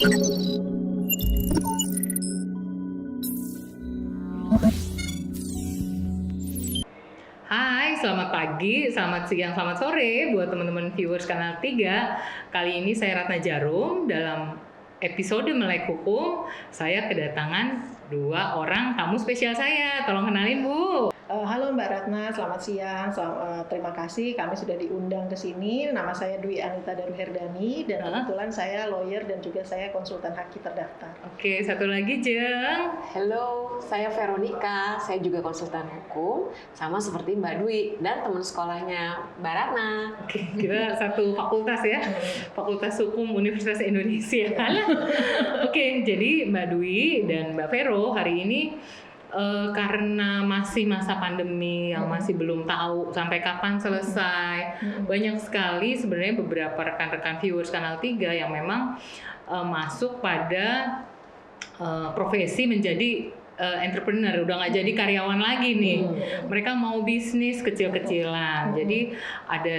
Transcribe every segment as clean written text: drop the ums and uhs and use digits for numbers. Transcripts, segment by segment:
Hai, selamat pagi, selamat siang, selamat sore buat teman-teman viewers Kanal 3. Kali ini saya Ratna Jarum. Dalam episode Melek Hukum, saya kedatangan dua orang tamu spesial saya. Tolong kenalin, Bu. Halo Mbak Ratna, selamat siang. Terima kasih kami sudah diundang ke sini. Nama saya Dwi Anita Daruherdani dan kebetulan saya lawyer dan juga saya konsultan haki terdaftar. Oke, satu lagi Jeng. Halo, saya Veronica. Saya juga konsultan hukum, sama seperti Mbak Dwi dan teman sekolahnya Mbak Ratna. Oke, kita satu fakultas ya, Fakultas Hukum Universitas Indonesia. Oke, jadi Mbak Dwi dan Mbak Vero hari ini karena masih masa pandemi yang masih belum tahu sampai kapan selesai, banyak sekali sebenarnya beberapa rekan-rekan viewers Kanal 3 yang memang masuk pada profesi menjadi entrepreneur, udah nggak jadi karyawan lagi nih. Mereka mau bisnis kecil-kecilan. Jadi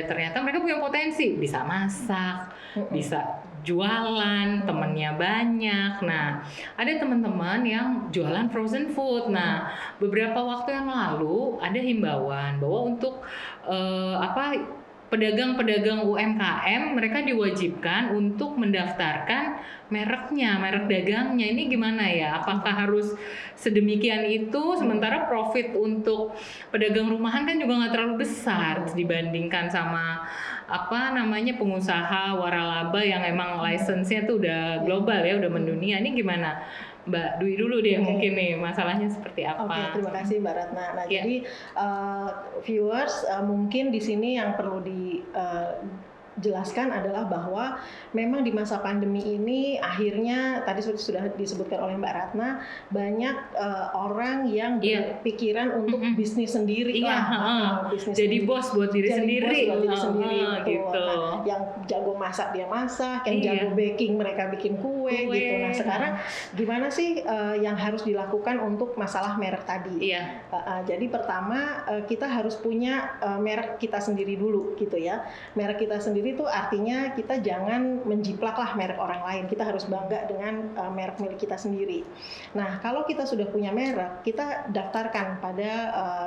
ternyata mereka punya potensi, bisa masak, bisa jualan, temennya banyak. Nah, ada teman-teman yang jualan frozen food. Nah, beberapa waktu yang lalu ada himbauan bahwa untuk pedagang-pedagang UMKM mereka diwajibkan untuk mendaftarkan mereknya, merek dagangnya. Ini gimana ya? Apakah harus sedemikian itu? Sementara profit untuk pedagang rumahan kan juga nggak terlalu besar dibandingkan sama pengusaha waralaba yang emang license-nya tuh udah global ya, udah mendunia. Ini gimana? Mbak Dwi dulu deh, mungkin nih masalahnya seperti apa. Oke, terima kasih Mbak Ratna. Nah, jadi viewers mungkin di sini yang perlu dijelaskan adalah bahwa memang di masa pandemi ini akhirnya tadi sudah disebutkan oleh Mbak Ratna, banyak orang yang berpikiran untuk bisnis sendiri bisnis jadi sendiri. Bos buat diri sendiri. Gitu. Nah, yang jago masak dia masak, yang jago baking mereka bikin kue gitu. Nah, sekarang gimana sih yang harus dilakukan untuk masalah merek tadi? Jadi pertama kita harus punya merek kita sendiri dulu gitu ya. Merek kita sendiri itu artinya kita jangan menjiplaklah merek orang lain. Kita harus bangga dengan merek milik kita sendiri. Nah, kalau kita sudah punya merek, kita daftarkan pada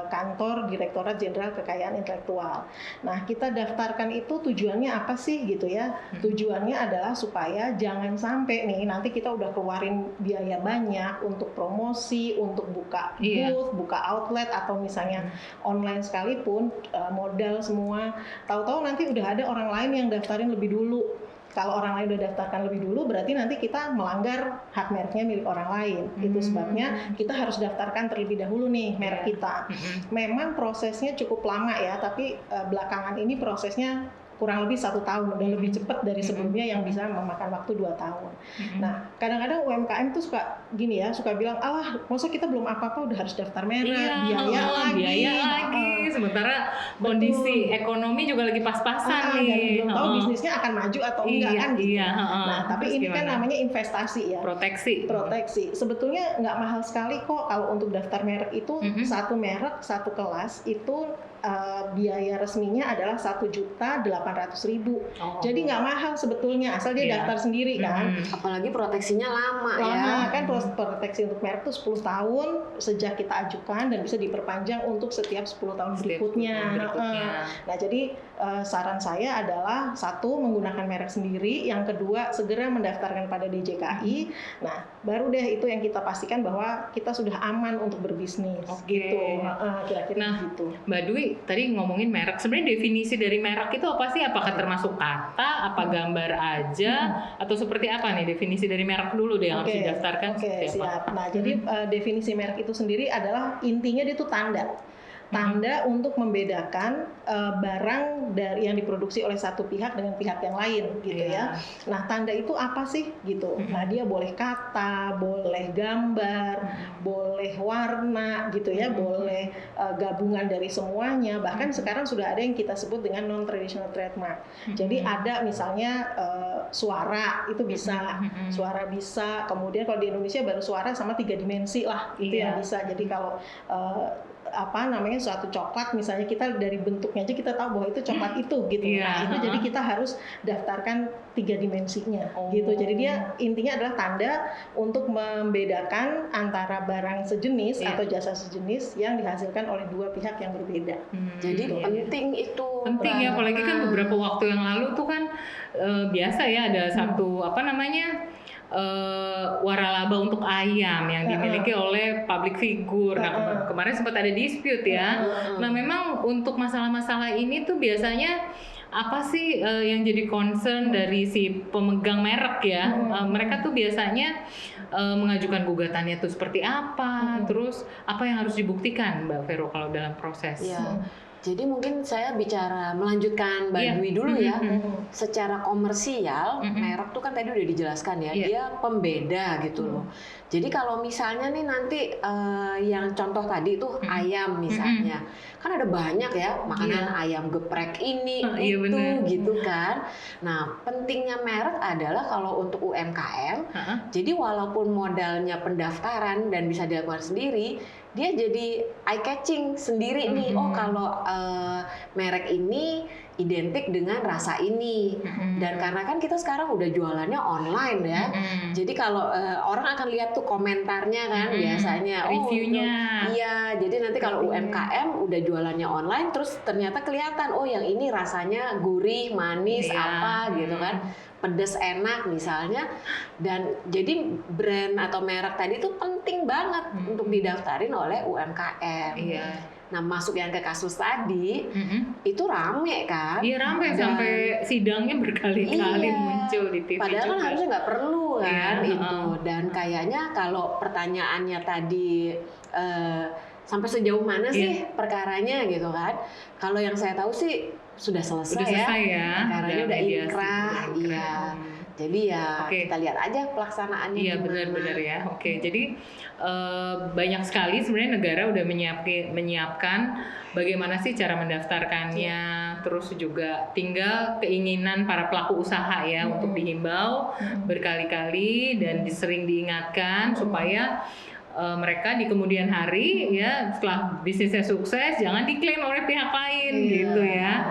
kantor Direktorat Jenderal Kekayaan Intelektual. Nah, kita daftarkan itu tujuannya apa sih gitu ya? Tujuannya adalah supaya jangan sampai nih nanti kita udah keluarin biaya banyak untuk promosi, untuk buka booth, buka outlet atau misalnya online sekalipun, modal semua. Tahu-tahu nanti udah ada orang lain yang daftarin lebih dulu. Kalau orang lain udah daftarkan lebih dulu, berarti nanti kita melanggar hak mereknya milik orang lain. Itu sebabnya kita harus daftarkan terlebih dahulu nih merek kita. Memang prosesnya cukup lama ya, tapi belakangan ini prosesnya kurang lebih 1 tahun, udah lebih cepat dari sebelumnya yang bisa memakan waktu 2 tahun. Nah, kadang-kadang UMKM tuh suka gini ya, suka bilang, alah, masa kita belum apa-apa udah harus daftar merek, biaya lagi. Sementara kondisi ekonomi juga lagi pas-pasan nih. Dan belum tahu bisnisnya akan maju atau enggak kan gitu. Nah, tapi ini kan namanya investasi ya. Proteksi. Sebetulnya nggak mahal sekali kok kalau untuk daftar merek itu, satu merek, satu kelas itu biaya resminya adalah 1.800.000. Jadi nggak mahal sebetulnya, asal dia daftar sendiri kan. Apalagi proteksinya lama ya. Kan proteksi untuk merek itu 10 tahun sejak kita ajukan dan bisa diperpanjang untuk setiap 10 tahun berikutnya. Nah, jadi saran saya adalah satu, menggunakan merek sendiri, yang kedua segera mendaftarkan pada DJKI. Nah, baru deh itu yang kita pastikan bahwa kita sudah aman untuk berbisnis. Gitu. Kira-kira gitu. Mbak Dwi tadi ngomongin merek, sebenarnya definisi dari merek itu apa sih? Apakah termasuk kata, apa gambar aja, atau seperti apa nih definisi dari merek dulu deh yang harus didaftarkan? Siap. Nah, jadi definisi merek itu sendiri adalah intinya dia itu tanda untuk membedakan barang dari yang diproduksi oleh satu pihak dengan pihak yang lain gitu ya. Nah, tanda itu apa sih gitu. Nah, dia boleh kata, boleh gambar, boleh warna gitu ya, boleh gabungan dari semuanya. Bahkan sekarang sudah ada yang kita sebut dengan non-traditional trademark. Jadi ada misalnya suara itu bisa, suara bisa. Kemudian kalau di Indonesia baru suara sama 3 dimensi lah, itu yang bisa. Jadi kalau suatu coklat misalnya, kita dari bentuknya aja kita tahu bahwa itu coklat itu gitu. Nah itu jadi kita harus daftarkan 3 dimensinya gitu. Jadi dia intinya adalah tanda untuk membedakan antara barang sejenis atau jasa sejenis yang dihasilkan oleh dua pihak yang berbeda. Jadi penting itu. Penting ya, apalagi kan beberapa waktu yang lalu tuh kan biasa ya ada satu waralaba untuk ayam yang dimiliki oleh public figure. Nah kemarin sempat ada dispute ya. Nah memang untuk masalah-masalah ini tuh biasanya apa sih yang jadi concern dari si pemegang merek ya? Mereka tuh biasanya mengajukan gugatannya tuh seperti apa? Terus apa yang harus dibuktikan, Mbak Vero, kalau dalam proses? Jadi mungkin saya bicara melanjutkan Mbak Dwi dulu ya. Secara komersial, merek tuh kan tadi udah dijelaskan ya, dia pembeda gitu loh. Jadi kalau misalnya nih nanti yang contoh tadi tuh ayam misalnya, kan ada banyak ya makanan ayam geprek ini, itu gitu kan. Nah pentingnya merek adalah kalau untuk UMKM, jadi walaupun modalnya pendaftaran dan bisa dilakukan sendiri, dia jadi eye catching sendiri nih. Oh kalau merek ini identik dengan rasa ini. Dan karena kan kita sekarang udah jualannya online ya. Jadi kalau orang akan lihat tuh komentarnya kan biasanya, reviewnya. Iya, jadi nanti kalau UMKM udah jualannya online terus ternyata kelihatan oh yang ini rasanya gurih, manis, apa gitu kan. Pedas enak misalnya, dan jadi brand atau merek tadi itu penting banget untuk didaftarin oleh UMKM. Nah masuk yang ke kasus tadi itu rame kan? Iya rame, sampai sidangnya berkali-kali muncul di TV. Padahal juga kan harusnya nggak perlu kan itu. Dan kayaknya kalau pertanyaannya tadi sampai sejauh mana sih perkaranya gitu kan? Kalau yang saya tahu sih sudah selesai ya. Perkaranya udah inkrah, iya. Jadi ya kita lihat aja pelaksanaannya. Iya benar-benar ya. Jadi banyak sekali sebenarnya negara udah menyiapkan bagaimana sih cara mendaftarkannya. Terus juga tinggal keinginan para pelaku usaha ya untuk dihimbau berkali-kali dan sering diingatkan supaya mereka di kemudian hari ya setelah bisnisnya sukses jangan diklaim oleh pihak lain gitu ya.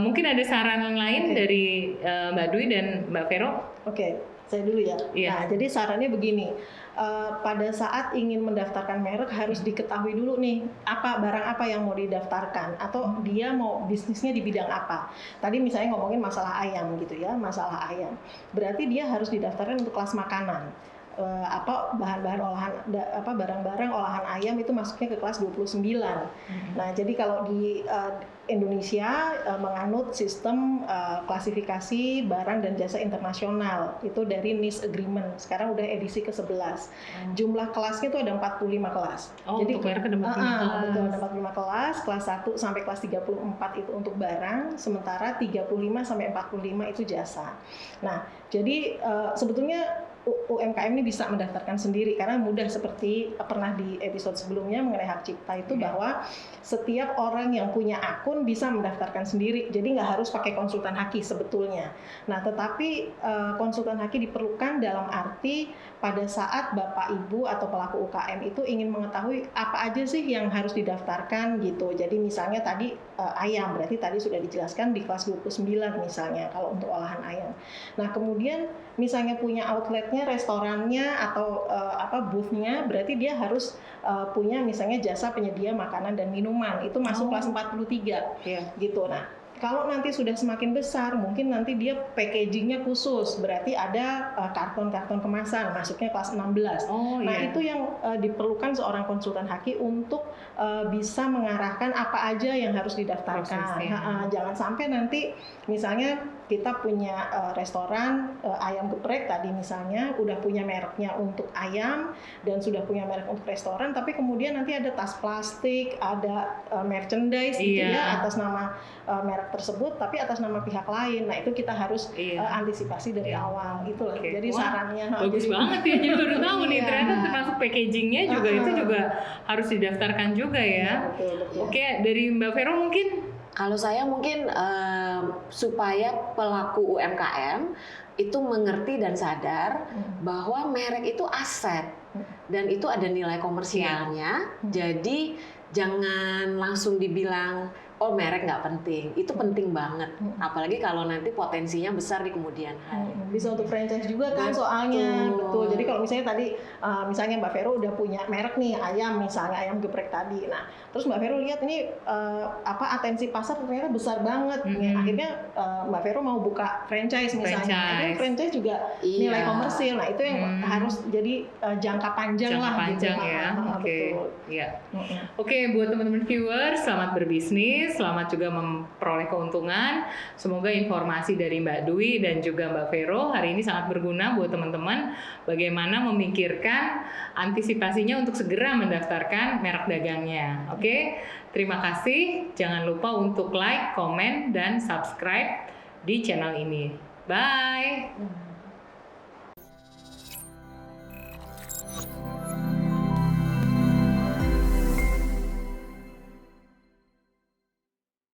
Mungkin ada saran lain dari Mbak Dwi dan Mbak Vero? Saya dulu ya. Nah, jadi sarannya begini. Pada saat ingin mendaftarkan merek harus diketahui dulu nih barang apa yang mau didaftarkan atau dia mau bisnisnya di bidang apa. Tadi misalnya ngomongin masalah ayam gitu ya, masalah ayam. Berarti dia harus didaftarkan untuk kelas makanan. Bahan-bahan olahan barang-barang olahan ayam itu masuknya ke kelas 29. Nah, jadi kalau di Indonesia menganut sistem klasifikasi barang dan jasa internasional itu dari NIS Agreement. Sekarang udah edisi ke-11. Jumlah kelasnya itu ada 45 kelas. Jadi untuk merek ada 45 kelas. Betul, ada 45 kelas, kelas 1 sampai kelas 34 itu untuk barang, sementara 35 sampai 45 itu jasa. Nah, jadi sebetulnya UMKM ini bisa mendaftarkan sendiri karena mudah, seperti pernah di episode sebelumnya mengenai hak cipta itu bahwa setiap orang yang punya akun bisa mendaftarkan sendiri, jadi nggak harus pakai konsultan haki sebetulnya. Nah tetapi konsultan haki diperlukan dalam arti pada saat Bapak Ibu atau pelaku UKM itu ingin mengetahui apa aja sih yang harus didaftarkan gitu. Jadi misalnya tadi ayam, berarti tadi sudah dijelaskan di kelas 29 misalnya kalau untuk olahan ayam. Nah kemudian misalnya punya outletnya, restorannya atau booth-nya, berarti dia harus punya misalnya jasa penyedia makanan dan minuman, itu masuk kelas 43 gitu. Nah kalau nanti sudah semakin besar, mungkin nanti dia packagingnya khusus, berarti ada karton-karton kemasan, masuknya kelas 16. Itu yang diperlukan seorang konsultan haki untuk bisa mengarahkan apa aja yang harus didaftarkan. Jangan sampai nanti misalnya kita punya restoran ayam geprek tadi misalnya, udah punya mereknya untuk ayam dan sudah punya merek untuk restoran, tapi kemudian nanti ada tas plastik, ada merchandise gitu ya atas nama merek tersebut, tapi atas nama pihak lain. Nah itu kita harus antisipasi dari awal gitu loh. Jadi sarannya bagus banget ya, jadi baru tahu nih ternyata termasuk packagingnya juga itu juga harus didaftarkan juga ya. Betul. Dari Mbak Vero mungkin? Kalau saya mungkin supaya pelaku UMKM itu mengerti dan sadar bahwa merek itu aset. dan itu ada nilai komersialnya. Jadi jangan langsung dibilang oh merek nggak penting, itu penting banget. Apalagi kalau nanti potensinya besar di kemudian hari. Bisa untuk franchise juga kan soalnya, betul. Jadi kalau misalnya tadi, misalnya Mbak Vero udah punya merek nih ayam, misalnya ayam geprek tadi. Nah, terus Mbak Vero lihat ini atensi pasar ternyata besar banget. Akhirnya Mbak Vero mau buka franchise misalnya. Itu franchise juga nilai komersil. Nah, itu yang harus jadi jangka panjang lah. Jangka panjang gitu. ya. Oke. Iya. Oke, buat teman-teman viewers, selamat berbisnis. Selamat juga memperoleh keuntungan. Semoga informasi dari Mbak Dwi dan juga Mbak Vero hari ini sangat berguna buat teman-teman bagaimana memikirkan antisipasinya untuk segera mendaftarkan merek dagangnya. Oke, terima kasih. Jangan lupa untuk like, komen, dan subscribe di channel ini. Bye!